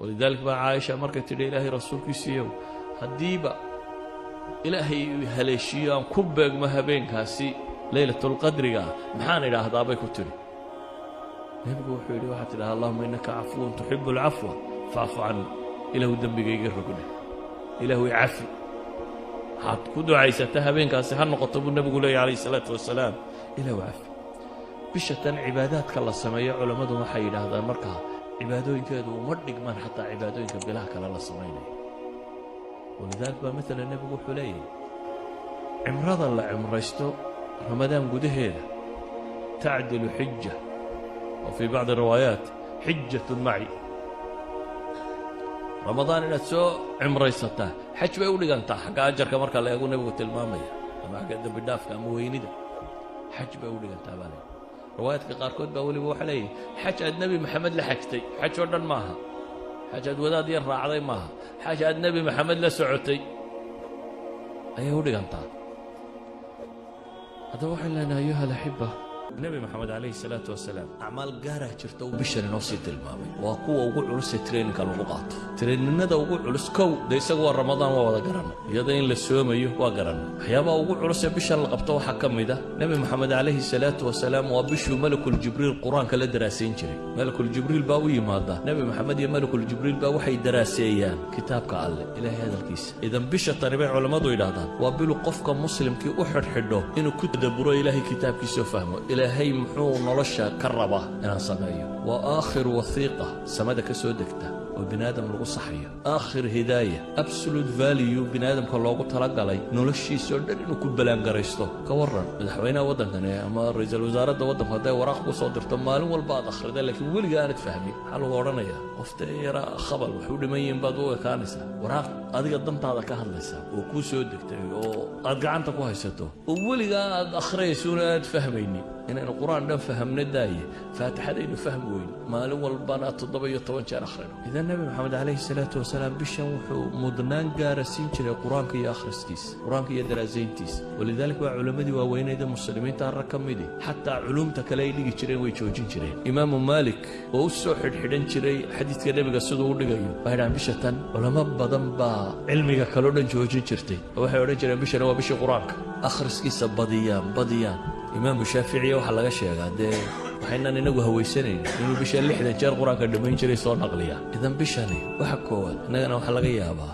ولذلك بقى عائشة مركة تدي إلهي رسولك سيو هديبا إلهي هليشيان كبق مهبين كاسي ليلة القدر محان إلى هذا كتري يبقوا حولي واحد إلى اللهم إنك عفو تحب العفو فاعف عنه إلهي الدنبي يقرقنا إلهي عفو حط كدو عيسى تهبين كاسي هنقطب النبي عليه الصلاة والسلام إلهي عفو بشة عبادات كالله السماية علماء ما حيدا هذا مركها عبادوين كادو ومردق من حتى عبادوين كبلاها كالله السماية ولذلك مثل النبي حلي عمرضا لا عمرستو رمضان قد هذا تعدل حجة وفي بعض الروايات حجة معي رمضان نفسه عمريسته حج بيقول لي أنت حق أجر كمرك الله يقول نبي قلت المامية ما قد بدافع كمويني ده حج بيقول لي أنت بالي روايات كقاركود بقول لي وحلي حج النبي محمد لحجتي حج ودن ماها حج وداد يرفع عظيم ماها حج النبي محمد لسعتي أيه ولي أنت هذا واحد لنا أيها الأحبة النبي محمد عليه الصلاة والسلام أعمال قارة شرته بشر نوصية المامي وقوة وقوع علوس ترينك الوقات ترين ندى وقوع علوس كو ده يسقوا رمضان ووضع قرنا يدين للسوم أيه وقرنا حيابا وقوع علوس بشر القبطة وحكم ده النبي محمد عليه الصلاة والسلام وبشو ملك الجبريل القرآن كلا دراسين جري ملك الجبريل باوي ماذا نبي محمد يا ملك الجبريل باوحي دراسيان كتاب كالله إلى هذا الكيس إذا بشر تربيع علماء إلى وبلو قفك مسلم كي أحد حده إنه كتب برو إلهي كتاب كي سوفهمه إلهي محو نلشا كربه أنا صنعيه وآخر وثيقة سمدك سودكته وبنادم لغو صحية آخر هداية absolute value بنادم كاللوغو تلقى لي نلشي سودر إنو كبلان قريستو كورن مدحوينا ودن كان أما رئيس الوزارة دا ودن هداي وراقبو صدر تمالون والبعض أخر ده لكن ولي قانت فهمي حالو غورنا يا قفت يرى خبل وحولي مين بادوه كانسا وراق أدي قدمت هذا كهل لسا وكو سودكته وأدقعنتك وهيستو وولي قانت أخري سونات فهميني إن القرآن ده فهمنا داية فاتحة إنه فهم وين مالو والبنات الضبية طبعا كان آخرنا إذا النبي محمد عليه الصلاة والسلام بشوحو مدنان جارسين كذا القرآن كي آخرستيس القرآن كي درازينتيس ولذلك علماء وين إذا مسلمين تركم دي حتى علوم تكلايلي كشرين ويشوجين كشرين إمام مالك ووسع حدن كشري حديث كده بقصده ورجعيه بعد عن بشتان علماء بدن با علمي كلودن شوجين كشرتي وواحد ورجع بشنا وبش القرآن آخرستيس بديان إمام الشافعي وحلا غشيا قاعد وحنا ننقو هويسنين إنه بيشان لحدا جار قرآن كدمين شري صور نقلية إذا بيشاني وحكوات أنا وحلا غيابا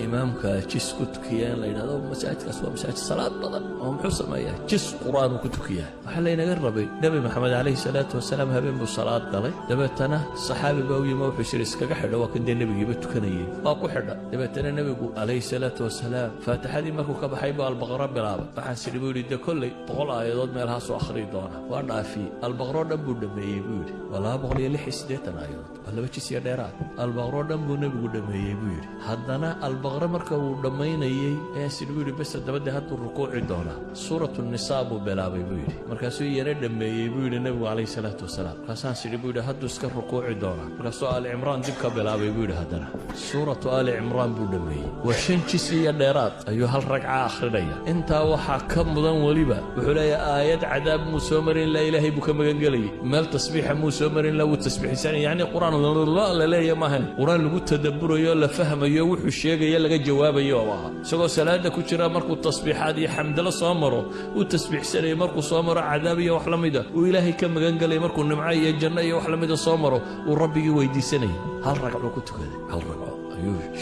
إمامك جس كتكيان لين هذا مساجد كسوة مساجد صلاة بدن هم حسن ما يه جس قرآن وكتكيان وحلا ينقربي نبي محمد عليه الصلاة والسلام هبين بالصلاة قالي دبتنا الصحابي باوي ما في شريس كحدا وكن دين النبي جبت كنيه واقو حدا دبتنا النبي عليه الصلاة والسلام فاتح هذه مركو كبحيبة البقرة بلعبة فحسن بيقول ده كله طول آيات ما لها سو آخرين دونا وانا في البقرة دم بدمي يقول ولا بقولي اللي حسيتنا آيات ولا بتشي سيارات البقرة دم بدمي يقول هذانا البقرة مركو دمينا يي سيدوي بس دبده هاتو الركوع دونا سورة النساء بلعبة يقول مركزو يرد دمي يقول النبي عليه الصلاة والسلام كاسان سيدوي هاتو سكر الركوع دونا مركزو آل عمران دبك بلعبة يقول هذانا سورة آل عمران بدمي وشنشي سيارات أيها الركعة آخرية أنت وحكم مدن وليبا وحلايا آيات عذاب مسومر لا إله بك مجنجلي مال تصبيح مسومر لا وتسبيح ثاني يعني قرآن الله لا يا مهن قرآن لو تدبر يلا فهم يوح الشيء يلا جواب يوها سو سلاد كجرا مركو التصبيحات حمد الله صامره والتسبيح سنه مركو صامره عذابيه وحلميده وإلهي كم مجنجلي مركو النمعيه الجنه وحلميده صامره وربي ويدي سنه هل رجعوا كنتو كذا هل رجعوا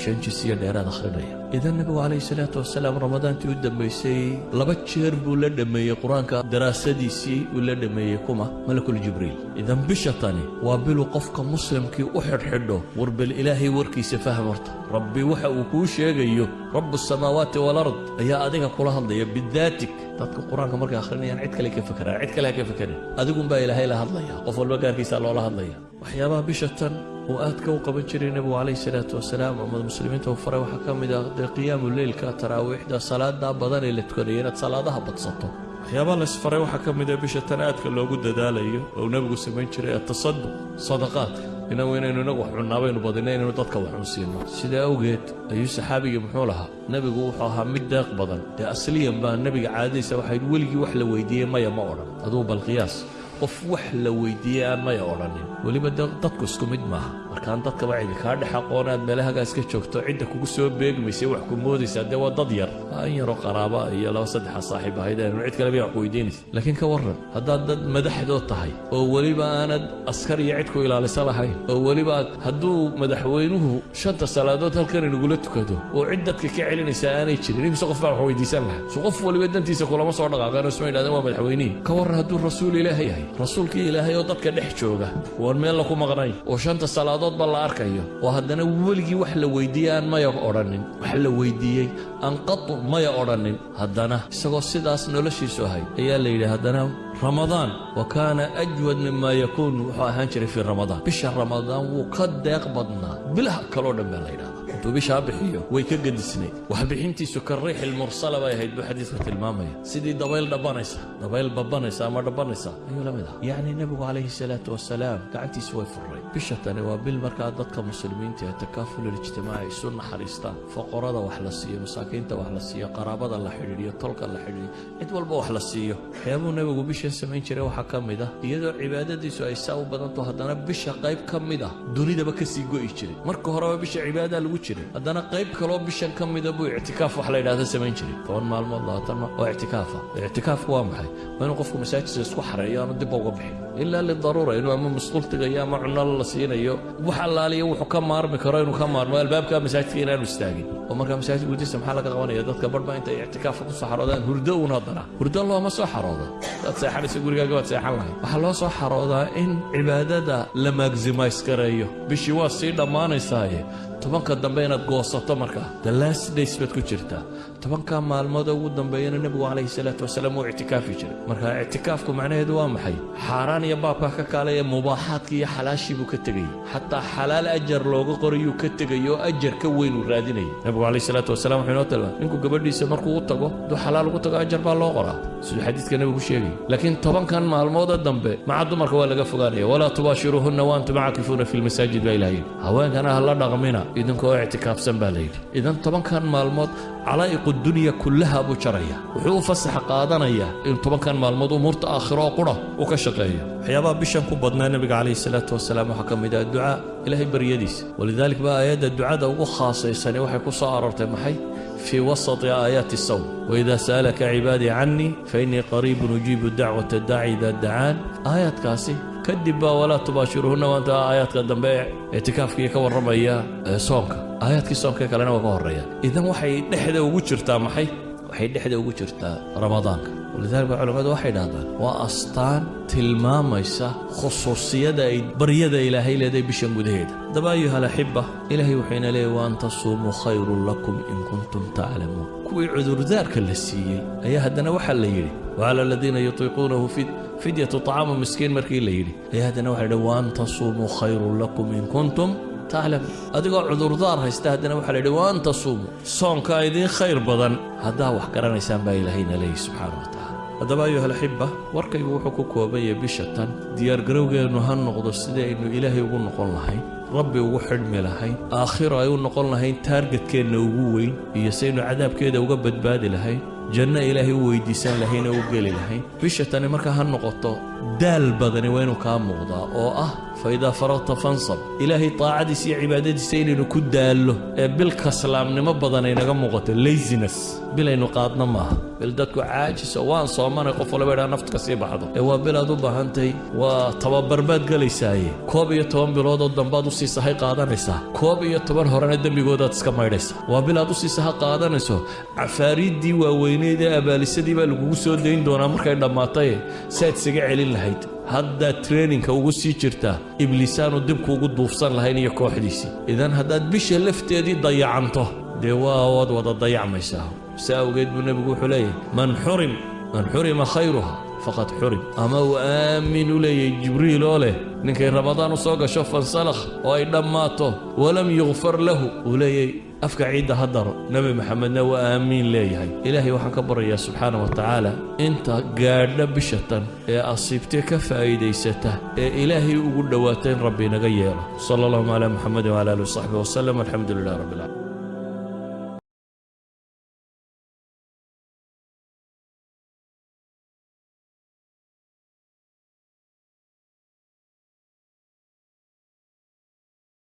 شنجسية ديران أخرية إذا النبي عليه الصلاة والسلام رمضان تود ميسي لبتشير بولد مي قرآن كدراسة دي سي ولد مي كما ملك الجبريل إذا بشطاني وابلو قفك مسلم كي أحد حده ورب الإلهي وركي سفاه مرت ربي وحى وكوش يجيو رب السماوات والأرض يا أديك كلها ضيق بذاتك تذكر القرآن كمرك آخرين يعني عدك لك فكرة عدك لك فكرة أديكم بقى إلهي لها ضيق قفل بقى كيس الله لها ضيق وحيابا بشطان وآتك وقبل شري النبي عليه الصلاة والسلام ومن المسلمين توفروا وحكم إذا قيام الليل كتراويح دا صلاة دا بدن اللي تكرينت صلاة دا بتصطو يابا لسفروا وحكم إذا بشتنات كله جد داليه ونبغوا سمين شري التصدق صدقات إنه وين إنه نجح عنابين وبدنين إنه تذكر وحنسينا سيدا أوجد أي صحابي محولها نبي جوحها مدة بدن أصليا بقى النبي عادي سواحد ولقي وحلا ويديه ما يمورا هذا بالقياس qof wax la weydiiyay aan may odhanin weliba dadku isku mid maaha markaan dadka wacdi ka dhex aqoonaad meelaha iska joogto cidda kugu soo beegmaysa wax ku moodaysa de waa dad yar aan yaro qaraaba iyo laba saddex saaxiib ahaydeen cid kale bay wax ku weydiinaysa laakiin ka waran haddaad dad madaxdood tahay oo weliba aanad askar iyo cid ku ilaalisa lahayn oo weliba hadduu madaxweynuhu shanta salaadood halkan inagula tukado oo cid dadka ka celinaysa aanay jirin imse qof baa wax weydiisan lahaa so qof waliba dantiisa kulama soo dhaqaaqeen isma yidhahdeen waa madaxweynihii ka waran hadduu rasuul ilaahay yahay rasuulkii ilaahay oo dadka dhex jooga oon meel la ku maqnayn oo shanta salaadood ba la arkayo oo haddana weligii wax la weydiiyey aan maya odhanin wax la weydiiyey aan qatu maya odhanin haddana isagoo sidaas noloshiisu ahay ayaa la yidhi haddana رمضان وكان أجود مما يكون وحاهان جري في رمضان بشهر رمضان وقد يقبضنا بلا كلودا من الليلة انتو بشهر بحيو ويكقد السنة وحبحينتي سكر ريح المرسلة بايهيد بحديثة المامية سيدي دبايل دبانيسا ما دبانيسا أيوة لماذا يعني النبي عليه الصلاة والسلام قاعدتي سوي في الري بشهتاني وبالمركات ضدك مسلمين التكافل الاجتماعي سنة حريستان فقرادة وحلسية مساكين وحلسية قرابة الله حريرية طلق الله حريرية ادوال بوحلسية حيابو النبي بشهر samayn jiray waxa kamid ah iyadoo cibaadadiisu ay saa u badanto haddana bisha qayb kamid ah dunidaba ka sii go'i jiray marka horeba bisha cibaada lagu jiray haddana qayb kale oo bishan kamid ah buu i'tikaaf wax la yiraahdo samayn jiray 10 maalmood 20 oo i'tikaafku waa maxay waa inuu qofku masaajidka isku xareeyo ama dib uga bixin ilaa li daruura inuu ama masquultiga iyo ama cunno la siinayo waxa laaliyo wuxuu ka maarmi karo inuu ka maarmo albaabka masaajidka inaanu istaagin oo marka masaajidka gudihiisa maxaa laga qabanaya dadka barba inta i'tikaaf ku soo xaroodaan hurdo una hadana hurdo looma soo xaroodo xalis gurigaaga waad seexan lahayd waxaa loo soo xaroodaa in cibaadada la maximize gareeyo bishii waa sii dhammaanaysaaye tobanka dambe inaad goosato markaa the last days baad ku jirtaa tobanka maalmood ugu dambeeyana nabigu calayhi salaatu wasalaam uu i'tikaafi jiray marka i'tikaafku macnaheedu waa maxay xaaraan iyo baabka ka kaalaya mubaaxaadka iyo xalaashii buu ka tegay xataa xalaal ajar looga qorayuu ka tegayo ajar ka weyn uu raadinayay nabigu calayhi salaatu wasalaam wuxuu inoo talbaa ninku gabadhiisa markuu u tago duu xalaal ugu tago ajar baa loo qoraa siduu xadiidka nabigu sheegay laakiin tobankan maalmood dambe maca dumarka waa laga fogaanaya walaa tubaashiruhunna wa antum caakifuuna fi lmasaajid baa ilaahay haweenkana ha la dhaqmina idinkoo i'tikaafsan baa layidhi idan tobankan maalmood calaa'iqu dunya kullaha buu jaraya wuxuu u fasax qaadanayaa in tobankan maalmood umuurta aakhiro oo qura uu ka shaqeeyo waxyaabaha bishan ku badnaa nabiga calayhi salaatu wasalaam waxaa ka mid ah ducaa ilaahay baryadiisa walidalik baa aayadda ducada ugu khaasaysani waxay ku soo aroortay maxay في وسط آيات الصوم وإذا سألك عبادي عني فإني قريب أجيب دعوة الداعي إذا دعان آيات كاسي كدبا ولا تباشرهن وأنت آيات قدام بيع اعتكاف كي كور ربيا صومك آيات كي صومك كلنا وكور ريال إذا وحي نحدا وجرتا محي وحي نحدا وجرتا رمضان ولذلك علماء واحد هذا وأسطان tilmaamaysa khusuusiyada ay baryada ilaahay leeday bishan gudaheeda daba ayuha alxiba ilaahay wuxuuna leeyahay waan tasuumu khayrun lakum in kuntum taclamuun kuwii cudurdaarka la siiyey ayaa haddana waxaa la yidhi wacala aladiina yutiiquunahu fidyatu طacaamu miskiin markii la yidhi ayaa haddana waxaa yidhi waan tasuumuu khayrun lakum in kuntum taclamuun adigoo cudurdaar haysta haddana waxaa la yidhi waan tasuumu soonka idiin khayr badan haddaa wax garanaysaan baa ilaahayna leeyahy subxaana wa tacala haddaba ayuha alxiba warkaygu wuxuu ku kooban yahay bisha tan diyaargarowgeennu ha noqdo sidii aynu ilaahay ugu noqon lahayn rabbi ugu xidhmi lahayn aakhiro ay u noqon lahayn taargetkeenna ugu weyn iyo saynu cadaabkeeda uga badbaadi lahayn janno ilaahay u weydiisan lahayn oo u geli lahayn bisha tani markaa ha noqoto daal badani waa inuu kaa muuqdaa oo ah faidaa faragta fansab ilaahay taacadiisa iyo cibaadadiisa inaynu ku daallo ee bil kaslaamnimo badan ay naga muuqato laziness bil aynu qaadna maaha bil dadku caajiso waan soomanay qof walba idhaa nafta ka sii baxdo ee waa bil aad u baahantay waa tababar baad gelaysaaye 11 bilood oo dambaad u sii sahay qaadanaysaa 11 horena dembigoodaad iska maydhaysaa waa bil aad u sii saha qaadanayso cafaariiddii waaweyneed ee abaalisadii baa lagugu soo dayn doonaa markay dhammaatay saad isaga celin lahayd haddaad traininka ugu sii jirtaa ibliisaanu dibku ugu duufsan lahayn iyo kooxdiisii idan haddaad bisha lafteedii dayacanto dee waad wada dayacmaysaa saa awgeed buu nebigu wuxuu leeyahay man xurima khayruha faqad xurim ama uu aamin u leeyahay jibriil oo leh ninkay ramadaan u soo gasho fansalakh oo ay dhammaato walam yugfar lahu uu leeyahay afka ciidda ha daro nebi maxamedna waa aamiin leeyahay ilaahay waxaan ka baryayaa subxaana wa tacaala inta gaadha bishatan ee asiibtee ka faa'iidaysata ee ilaahay ugu dhowaata in rabbi inaga yeelo sala allahuma calaa muxamedin wala alihi wasaxbihi wasalam alxamdu lilah rabbi alcaalamiin